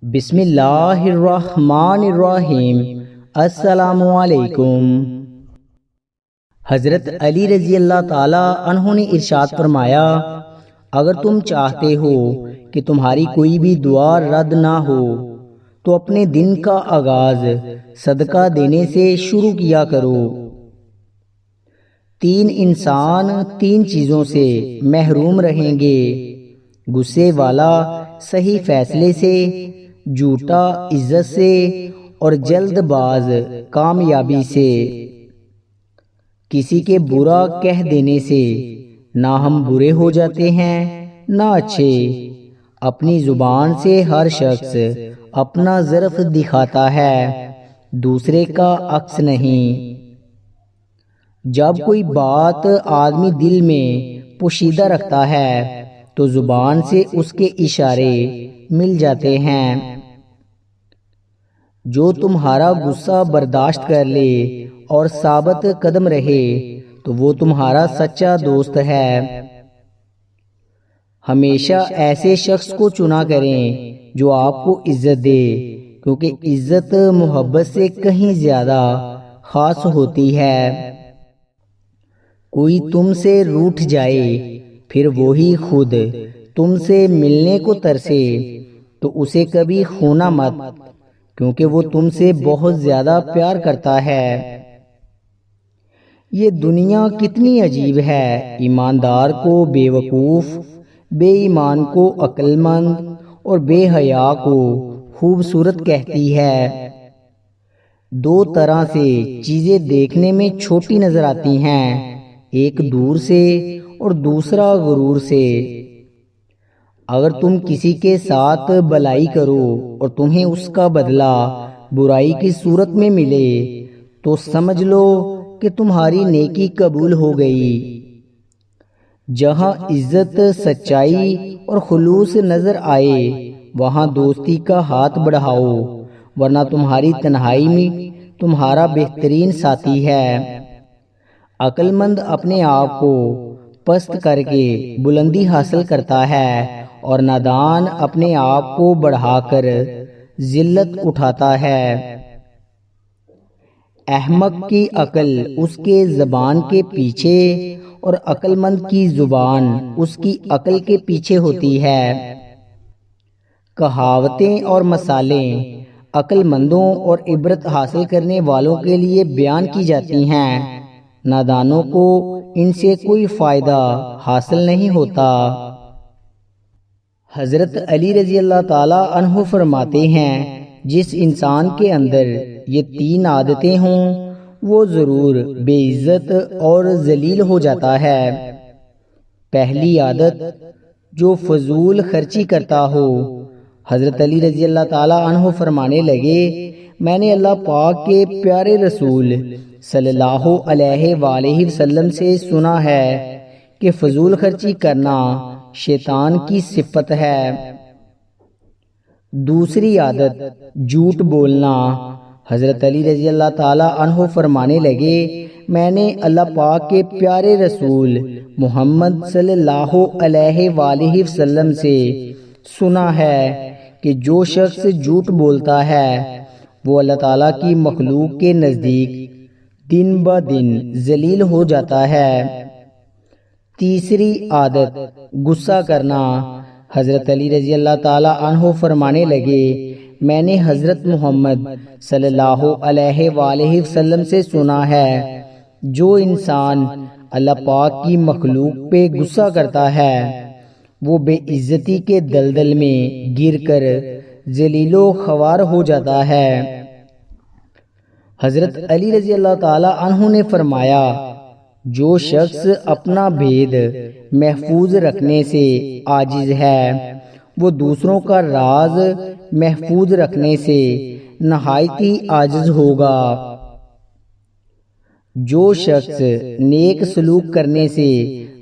بسم اللہ الرحمن الرحیم۔ السلام علیکم۔ حضرت علی رضی اللہ تعالی عنہ نے ارشاد فرمایا، اگر تم چاہتے ہو کہ تمہاری کوئی بھی دعا رد نہ ہو تو اپنے دن کا آغاز صدقہ دینے سے شروع کیا کرو۔ تین انسان تین چیزوں سے محروم رہیں گے: غصے والا صحیح فیصلے سے، جھوٹا عزت سے، اور جلد باز کامیابی سے۔ کسی کے برا کہہ دینے سے نہ ہم برے ہو جاتے ہیں نہ اچھے۔ اپنی زبان سے ہر شخص اپنا ظرف دکھاتا ہے، دوسرے کا عکس نہیں۔ جب کوئی بات آدمی دل میں پوشیدہ رکھتا ہے تو زبان سے اس کے اشارے مل جاتے ہیں۔ جو تمہارا غصہ برداشت کر لے اور ثابت قدم رہے تو وہ تمہارا سچا دوست ہے۔ ہمیشہ ایسے شخص کو چنا کریں جو آپ کو عزت دے، کیونکہ عزت محبت سے کہیں زیادہ خاص ہوتی ہے۔ کوئی تم سے روٹھ جائے پھر وہی خود تم سے ملنے کو ترسے تو اسے کبھی کھونا مت، کیونکہ وہ تم سے بہت زیادہ پیار کرتا ہے۔ یہ دنیا کتنی عجیب ہے، ایماندار کو بے وقوف، بے ایمان کو عقل مند اور بے حیا کو خوبصورت کہتی ہے۔ دو طرح سے چیزیں دیکھنے میں چھوٹی نظر آتی ہیں، ایک دور سے اور دوسرا غرور سے۔ اگر تم کسی کے ساتھ بھلائی کرو اور تمہیں اس کا بدلہ برائی کی صورت میں ملے تو سمجھ لو کہ تمہاری نیکی قبول ہو گئی۔ جہاں عزت، سچائی اور خلوص نظر آئے وہاں دوستی کا ہاتھ بڑھاؤ، ورنہ تمہاری تنہائی میں تمہارا بہترین ساتھی ہے۔ عقل مند اپنے آپ کو پست کر کے بلندی حاصل کرتا ہے اور نادان اپنے آپ کو بڑھا کر ذلت اٹھاتا ہے۔ احمق کی عقل اس کے زبان کے پیچھے اور عقل مند کی زبان اس کی عقل کے پیچھے ہوتی ہے۔ کہاوتیں اور مثالیں عقل مندوں اور عبرت حاصل کرنے والوں کے لیے بیان کی جاتی ہیں، نادانوں کو ان سے کوئی فائدہ حاصل نہیں ہوتا۔ حضرت علی رضی اللہ تعالی عنہ فرماتے ہیں، جس انسان کے اندر یہ تین عادتیں ہوں وہ ضرور بے عزت اور ذلیل ہو جاتا ہے۔ پہلی عادت، جو فضول خرچی کرتا ہو۔ حضرت علی رضی اللہ تعالی عنہ فرمانے لگے، میں نے اللہ پاک کے پیارے رسول صلی اللہ علیہ وآلہ وسلم سے سنا ہے کہ فضول خرچی کرنا شیطان کی صفت ہے۔ دوسری عادت، جھوٹ بولنا۔ حضرت علی رضی اللہ تعالی عنہ فرمانے لگے، میں نے اللہ پاک کے پیارے رسول محمد صلی اللہ علیہ وآلہ وسلم سے سنا ہے کہ جو شخص جھوٹ بولتا ہے وہ اللہ تعالیٰ کی مخلوق کے نزدیک دن بہ دن ذلیل ہو جاتا ہے۔ تیسری عادت، غصہ کرنا۔ حضرت علی رضی اللہ تعالی عنہ فرمانے لگے، میں نے حضرت محمد صلی اللہ علیہ وآلہ وسلم سے سنا ہے، جو انسان اللہ پاک کی مخلوق پہ غصہ کرتا ہے وہ بے عزتی کے دلدل میں گر کر ذلیل و خوار ہو جاتا ہے۔ حضرت علی رضی اللہ تعالی عنہ نے فرمایا، جو شخص اپنا بھید محفوظ رکھنے سے عاجز ہے وہ دوسروں کا راز محفوظ رکھنے سے نہایت ہی عاجز ہوگا۔ جو شخص نیک سلوک کرنے سے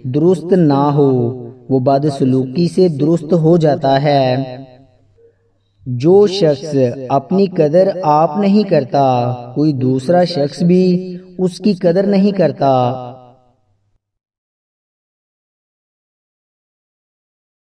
درست نہ ہو وہ بد سلوکی سے درست ہو جاتا ہے۔ جو شخص اپنی قدر آپ نہیں کرتا کوئی دوسرا شخص بھی اس کی قدر نہیں کرتا۔